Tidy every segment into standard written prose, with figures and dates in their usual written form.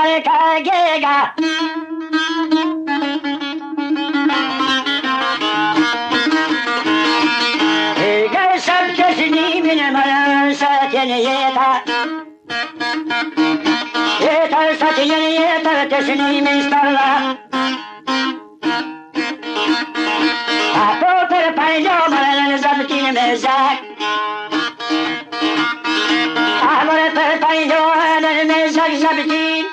mare ka gega. Gërsëm të shnimin më nësë t'jene jeta. Jetër sa t'jene jetër të shnimin stërla. Apo për pajdo më në zëptin me zak. Amore per paidone nel zagzabtin.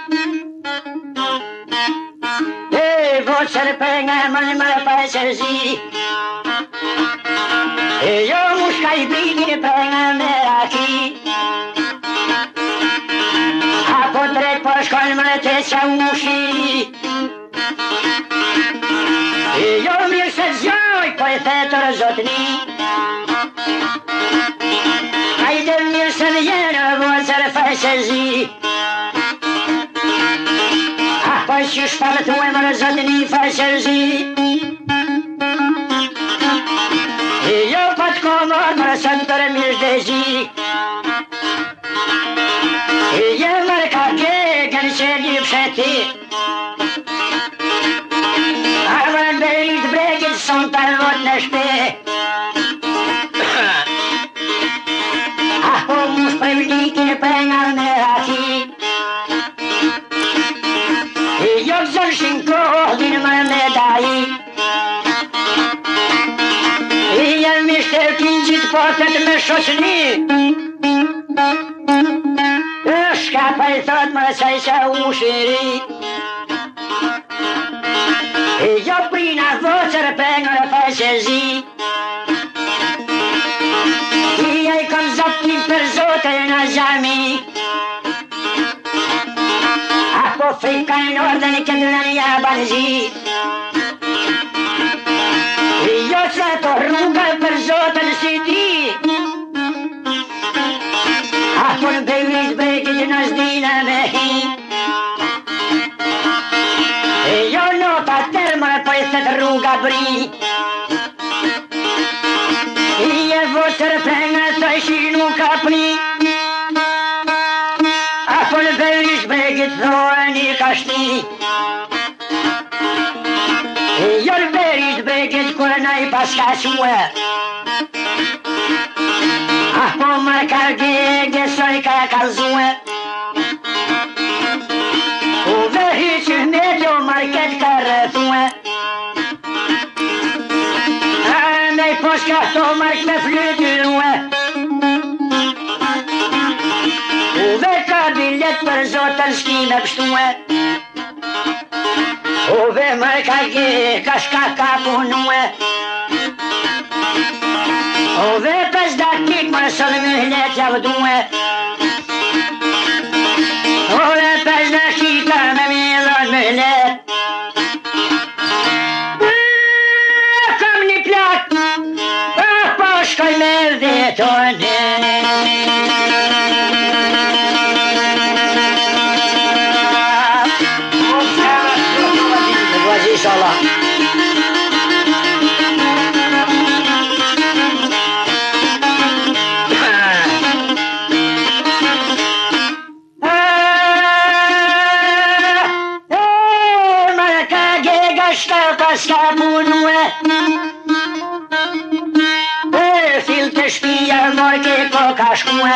E vocer penga man mare paesezi. E io muscai bini penga me aqui. A potre poșcol mare te sa uși. E io mi se zoi poi fetor zotni. Haide mir să vienă voțăr făsăzi. Apoi și șpartuem răzădni făsăzi. Eu pot comor mă să-ntor mir de zi. Eu mă carge gân se lipșeti. Armă berit bregit sunt alot năște. Pomos prevlíky pengalné raky. Jak zršinko hodin máme dají. Jen mi štěvkinčit potet me šočný. Škapaj tot me sej se uširi. Jak prina vocer pengal fajsezi. Jej kam zapni per zote na zemi. A po frika in orden këndën jabanzi. Jo se to rruga per zoten si ti. A po në bejrit bejkit në zdina me hi. Jo nota termën po i thet rruga bri. Vocer penga të ishi nuk apni. Apo në berish bregit thore një kashti. Jo në berish bregit kërë në i paska suë. Apo më kargege së i ka kalzue. U vehi që me të market ka rëthue. Poska to mark me flytyrue. Uve ka bilet për zotën s'ki me pështue. Uve marka ge ka shka ka punue. Uve 5 dakik më sëllë mëhlet javdue. Uve 5 dakika me milon mëhlet. Shkoj me vetone. Vazi inshallah. Marka ge gashka paska punue. Fil të shpia morke ko ka shkue.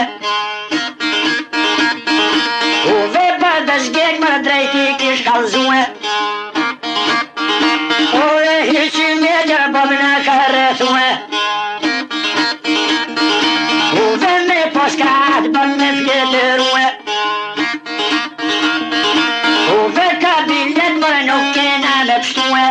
Uve pa dhe zgjek më drejti kish kalzue. Ore hiqi mjetër bëmna ka rëthue. Uve me poskat bëm me fjetërue. Uve ka bilet më nuk kena me pështue.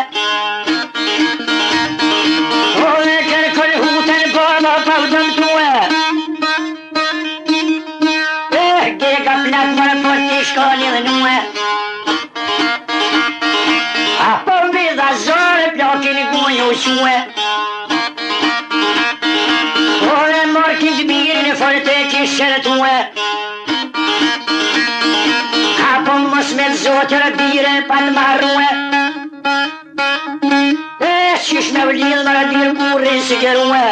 Shkollin nue. Apo mbi dha zore plokin gunju que. Ore morkin të mirin forte kishërtue. Apo mos me zotër bire palmarrue. Qysh me vlidh më radir burrin si gjerue.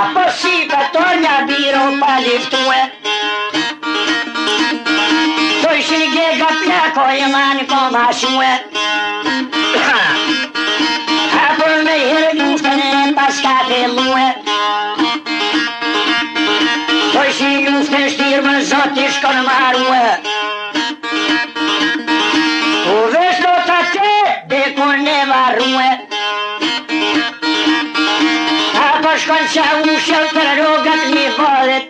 Apo si pëtor nga biro pa liftue. mani ko ma shue Hapër me herë luftën e pas ka fillue Po shi luftën shtirë më zoti shkon marue U vesh do të te dhe kur ne varue Apo shkon qa u shel për rogat një valet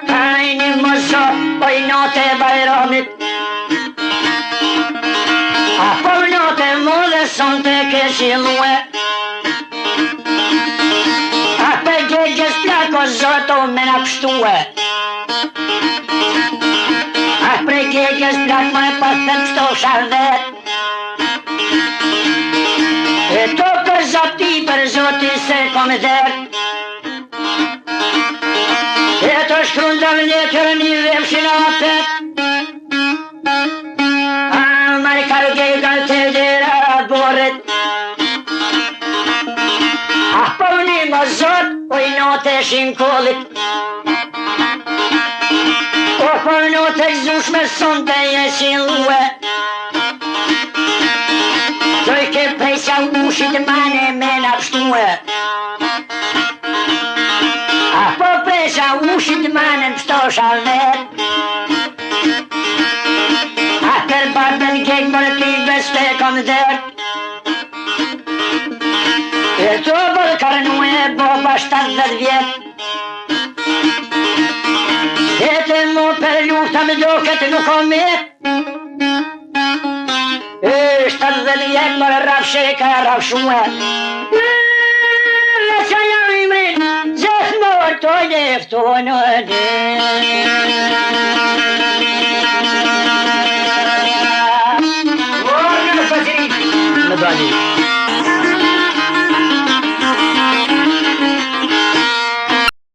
Hajni më zot, oj note bajramit Apo note më dhe son të keshilue Apo gjegjes plako zoto me në pështue Apo gjegjes plak më e pasën qëto shardet E to për zoti se kom der E të shkrundëm letër një vepshin apet A mari karge kanë të dera boret A përni më zot, oj note shinkollit O për note gzushme son të jeshin lue Doj ke prejsa ushit mane me në pështue Apo prejsa ushit mane në pështo shalvet Atër bardën gek për t'i beste kom der E to bërë karnue boba 70 vjet E të mu për lufta me do këtë nuk o met Shtatë dhe vjetë më rafshe ka rafshue Dhe që jam i mrit, gjithë më toj defto në dhe Në bani